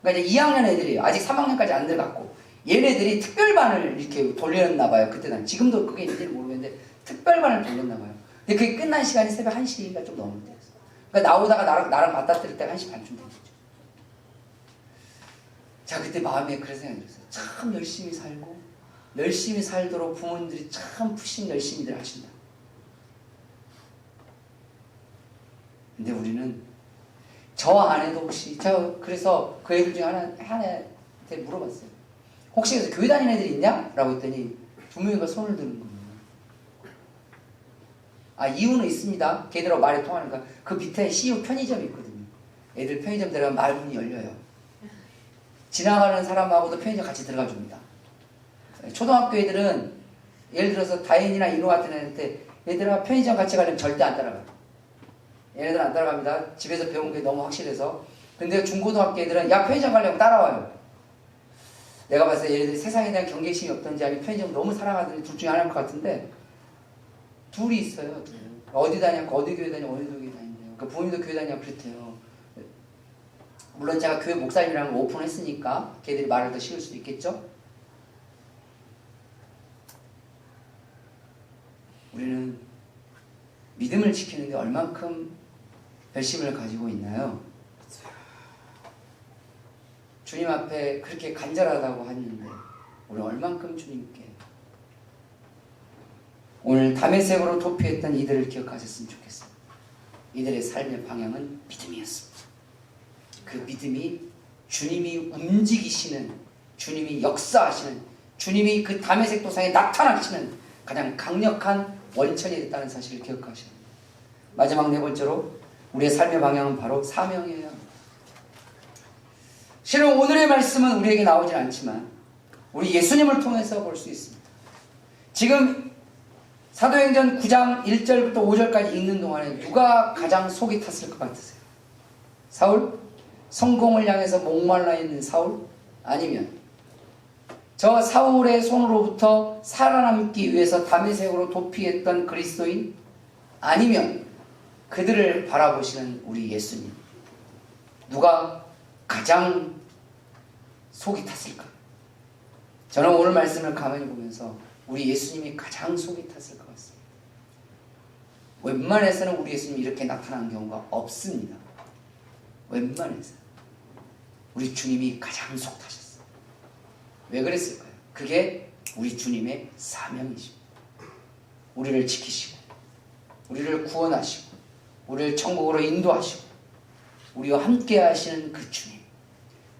그러니까 이제 2학년 애들이에요. 아직 3학년까지 안 들어갔고 얘네들이 특별반을 이렇게 돌렸나 봐요. 그때 난 지금도 그게 있는지 모르겠는데 특별반을 돌렸나 봐요. 근데 그게 끝난 시간이 새벽 1시가 좀 넘을 때였어요. 그러니까 나오다가 나랑 맞닥뜨릴 때가 1시 반쯤 되는 거죠. 자, 그때 마음에 그런 생각이 들었어요. 참 열심히 살고 열심히 살도록 부모님들이 참 푸신 열심히들 하신다. 근데 우리는 저 안에도 혹시 그래서 그 애들 중에 하나한테 물어봤어요. 혹시 그래서 교회 다니는 애들 있냐? 라고 했더니 두 명이가 손을 드는 거예요. 이유는 있습니다. 걔들하고 말이 통하니까 그 밑에 CU 편의점이 있거든요. 애들 편의점 들어가면 말문이 열려요. 지나가는 사람하고도 편의점 같이 들어가 줍니다. 초등학교 애들은 예를 들어서 다인이나 인호 같은 애한테 얘들아 편의점 같이 가려면 절대 안 따라가요. 얘네들 안 따라갑니다. 집에서 배운 게 너무 확실해서. 근데 중고등학교 애들은 야 편의점 가려면 따라와요. 내가 봤을 때 얘네들이 세상에 대한 경계심이 없던지 아니면 편의점 너무 사랑하든지 둘 중에 하나일 것 같은데 둘이 있어요. 둘. 어디 다냐고 어디 교회 다냐고 어디 교회 다니냐고. 그러니까 부모님도 교회 다냐고 그랬대요. 물론 제가 교회 목사님이라는 걸 오픈했으니까 걔들이 말을 더 씌울 수도 있겠죠. 우리는 믿음을 지키는 게 얼만큼 열심을 가지고 있나요? 주님 앞에 그렇게 간절하다고 하는데 우리 얼만큼 주님께 오늘 다메섹으로 도피했던 이들을 기억하셨으면 좋겠습니다. 이들의 삶의 방향은 믿음이었습니다. 그 믿음이 주님이 움직이시는, 주님이 역사하시는, 주님이 그 다메섹 도상에 나타나시는 가장 강력한 원천이 됐다는 사실을 기억하셔야 합니다. 마지막 네 번째로 우리의 삶의 방향은 바로 사명이에요. 실은 오늘의 말씀은 우리에게 나오진 않지만 우리 예수님을 통해서 볼 수 있습니다. 지금 사도행전 9장 1절부터 5절까지 읽는 동안에 누가 가장 속이 탔을 것 같으세요? 사울? 성공을 향해서 목말라 있는 사울? 아니면 저 사울의 손으로부터 살아남기 위해서 다메섹으로 도피했던 그리스도인? 아니면 그들을 바라보시는 우리 예수님? 누가 가장 속이 탔을까? 저는 오늘 말씀을 가만히 보면서 우리 예수님이 가장 속이 탔을 것 같습니다. 웬만해서는 우리 예수님이 이렇게 나타난 경우가 없습니다. 웬만해서 우리 주님이 가장 속 타셨어요. 왜 그랬을까요? 그게 우리 주님의 사명이십니다. 우리를 지키시고 우리를 구원하시고 우리를 천국으로 인도하시고 우리와 함께 하시는 그 주님,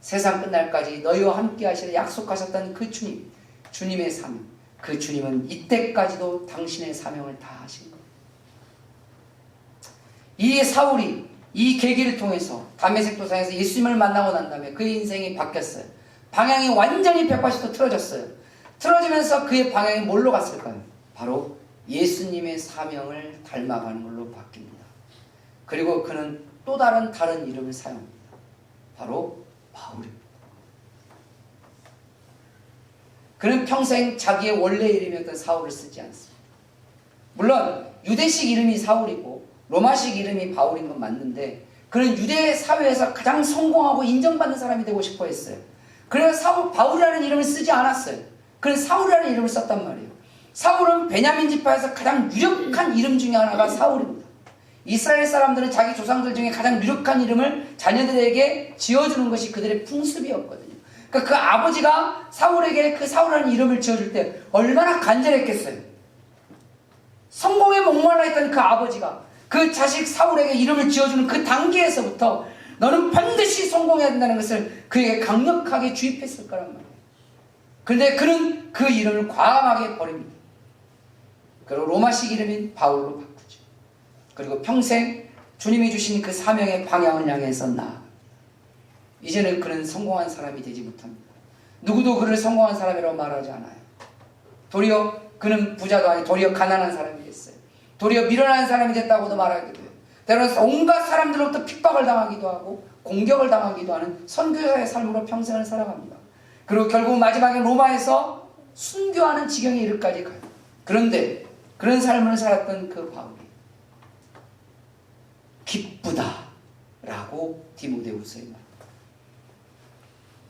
세상 끝날까지 너희와 함께 하시는 약속하셨던 그 주님, 주님의 사명, 그 주님은 이때까지도 당신의 사명을 다 하신 거예요. 이 사울이 이 계기를 통해서 다메섹 도상에서 예수님을 만나고 난 다음에 그의 인생이 바뀌었어요. 방향이 완전히 180도 틀어졌어요. 틀어지면서 그의 방향이 뭘로 갔을까요? 바로 예수님의 사명을 닮아가는 걸로 바뀝니다. 그리고 그는 또 다른 이름을 사용합니다. 바로 바울입니다. 그는 평생 자기의 원래 이름이었던 사울을 쓰지 않습니다. 물론 유대식 이름이 사울이고 로마식 이름이 바울인 건 맞는데 그는 유대 사회에서 가장 성공하고 인정받는 사람이 되고 싶어 했어요. 그래서 바울이라는 이름을 쓰지 않았어요. 그는 사울이라는 이름을 썼단 말이에요. 사울은 베냐민 지파에서 가장 유력한 이름 중에 하나가 사울입니다. 이스라엘 사람들은 자기 조상들 중에 가장 유력한 이름을 자녀들에게 지어주는 것이 그들의 풍습이었거든요. 그러니까 그 아버지가 사울에게 그 사울이라는 이름을 지어줄 때 얼마나 간절했겠어요. 성공에 목말라 했던 그 아버지가 그 자식 사울에게 이름을 지어주는 그 단계에서부터 너는 반드시 성공해야 된다는 것을 그에게 강력하게 주입했을 거란 말이에요. 그런데 그는 그 이름을 과감하게 버립니다. 그리고 로마식 이름인 바울로 바꾸죠. 그리고 평생 주님이 주신 그 사명의 방향을 향해서 나아갑니다. 이제는 그는 성공한 사람이 되지 못합니다. 누구도 그를 성공한 사람이라고 말하지 않아요. 도리어 그는 부자도 아니고 도리어 가난한 사람이 됐어요. 도리어 미련한 사람이 됐다고도 말하기도 해요. 때로는 온갖 사람들로부터 핍박을 당하기도 하고 공격을 당하기도 하는 선교사의 삶으로 평생을 살아갑니다. 그리고 결국 마지막에 로마에서 순교하는 지경에 이르기까지 가요. 그런데 그런 삶을 살았던 그 바울이 기쁘다 라고 디모데후서에 말합니다.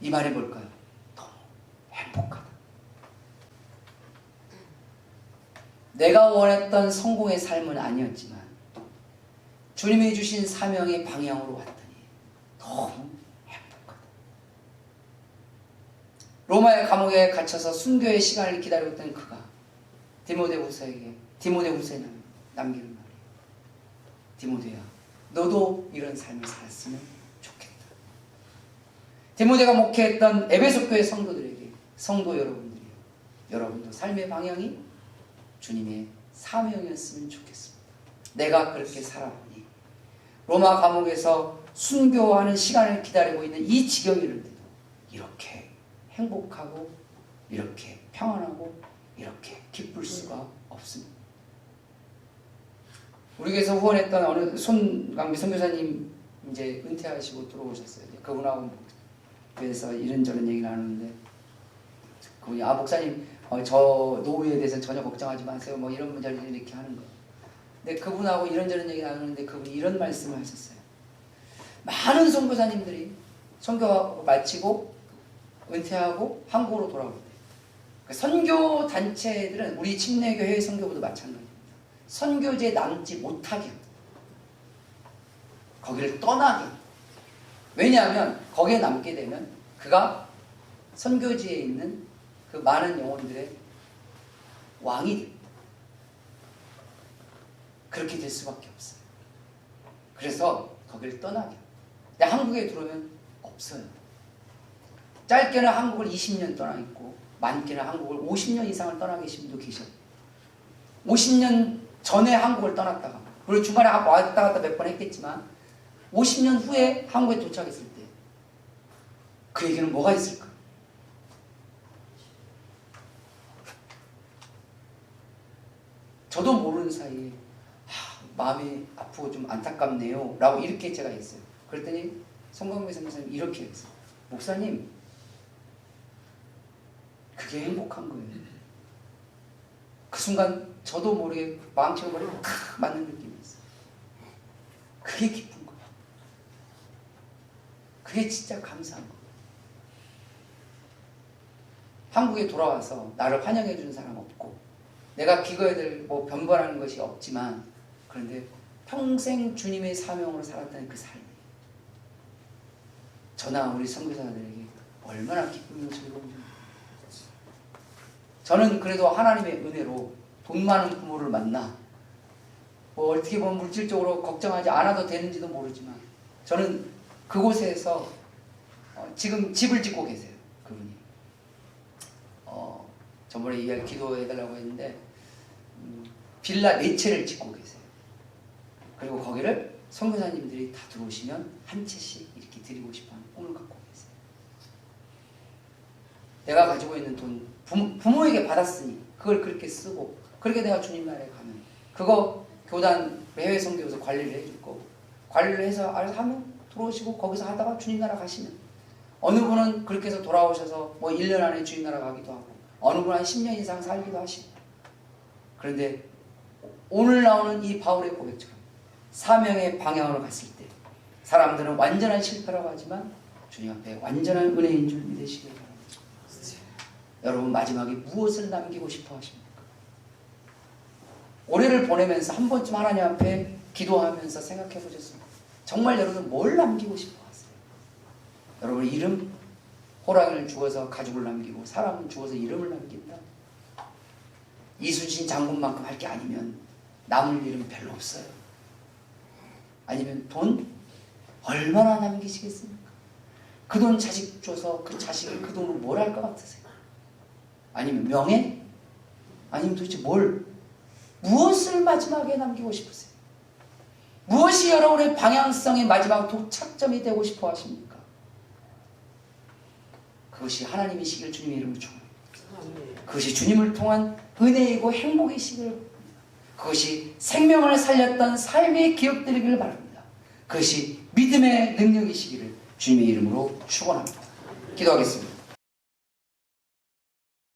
이 말이 뭘까요? 너무 행복하다. 내가 원했던 성공의 삶은 아니었지만 주님이 주신 사명의 방향으로 왔더니 너무 행복하다. 로마의 감옥에 갇혀서 순교의 시간을 기다리고 있던 그가 디모데후서에 남기는 말이에요. 디모데야, 너도 이런 삶을 살았으면 좋겠다. 디모데가 목회했던 에베소 교회 성도들에게, 성도 여러분들이요, 여러분도 삶의 방향이 주님의 사명이었으면 좋겠습니다. 내가 그렇게 살아보니 로마 감옥에서 순교하는 시간을 기다리고 있는 이 지경이 이른데도 이렇게 행복하고 이렇게 평안하고 이렇게 기쁠 수가 없습니다. 우리 교회에서 후원했던 어느 손강비 선교사님 이제 은퇴하시고 들어오셨어요. 그분하고 교회에서 이런저런 얘기 나누는데 그분이 목사님 저 노후에 대해서 전혀 걱정하지 마세요. 뭐 이런 문제를 이렇게 하는 거. 근데 그분하고 이런저런 얘기 나누는데 그분이 이런 말씀을 하셨어요. 많은 선교사님들이 선교 마치고 은퇴하고 한국으로 돌아올 때 선교 단체들은 우리 침례교회 선교부도 마찬가지입니다. 선교지에 남지 못하게 거기를 떠나게. 왜냐하면 거기에 남게 되면 그가 선교지에 있는 그 많은 영혼들의 왕이 됩니다. 그렇게 될 수밖에 없어요. 그래서 거기를 떠나게. 근데 한국에 들어오면 없어요. 짧게는 한국을 20년 떠나 있고 많게는 한국을 50년 이상을 떠나 계신 분도 계셔요. 50년 전에 한국을 떠났다가 물론 중간에 왔다 갔다 몇 번 했겠지만 50년 후에 한국에 도착했을 때 그에게는 뭐가 있을까? 저도 모르는 사이에 마음이 아프고 좀 안타깝네요 라고 이렇게 제가 했어요. 그랬더니 송광배 선교사님 이렇게 했어요. 목사님, 그게 행복한 거예요. 그 순간 저도 모르게 마음처럼 머리가 탁 맞는 느낌이었어요. 그게 기쁜 거예요. 그게 진짜 감사한 거예요. 한국에 돌아와서 나를 환영해 주는 사람 없고 내가 기거해야 될 뭐 변변하는 것이 없지만 그런데 평생 주님의 사명으로 살았다는 그 삶이 저나 우리 선교사들에게 얼마나 기쁨이고 즐거운지. 저는 그래도 하나님의 은혜로 돈 많은 부모를 만나 뭐 어떻게 보면 물질적으로 걱정하지 않아도 되는지도 모르지만 저는 그곳에서 지금 집을 짓고 계세요. 그분이 저번에 이야기 기도해달라고 했는데 빌라 4채를 짓고 계세요. 그리고 거기를 선교사님들이 다 들어오시면 한 채씩 이렇게 드리고 싶어하는 꿈을 갖고 계세요. 내가 가지고 있는 돈 부모에게 받았으니 그걸 그렇게 쓰고 그렇게 내가 주님 나라에 가면 그거 교단 해외 선교에서 관리를 해줄 거고 관리를 해서 알아서 하면 들어오시고 거기서 하다가 주님 나라 가시면 어느 분은 그렇게 해서 돌아오셔서 뭐 1년 안에 주님 나라 가기도 하고 어느 분은 한 10년 이상 살기도 하시고. 그런데 오늘 나오는 이 바울의 고백처럼 사명의 방향으로 갔을 때 사람들은 완전한 실패라고 하지만 주님 앞에 완전한 은혜인 줄 믿으시길 바랍니다. 여러분 마지막에 무엇을 남기고 싶어 하십니까? 올해를 보내면서 한 번쯤 하나님 앞에 기도하면서 생각해 보셨습니까? 정말 여러분 뭘 남기고 싶어 하세요? 여러분의 이름, 호랑이는 죽어서 가죽을 남기고 사람은 죽어서 이름을 남긴다. 이순신 장군만큼 할 게 아니면 남을 일은 별로 없어요. 아니면 돈 얼마나 남기시겠습니까? 그 돈 자식 줘서 그 자식이 그 돈으로 뭘 할 것 같으세요? 아니면 명예? 아니면 도대체 무엇을 마지막에 남기고 싶으세요? 무엇이 여러분의 방향성의 마지막 도착점이 되고 싶어 하십니까? 그것이 하나님이시길 주님의 이름으로 축원합니다. 그것이 주님을 통한 은혜이고 행복이시길 바랍니다. 그것이 생명을 살렸던 삶의 기억들이기를 바랍니다. 그것이 믿음의 능력이시기를 주님의 이름으로 축원합니다. 기도하겠습니다.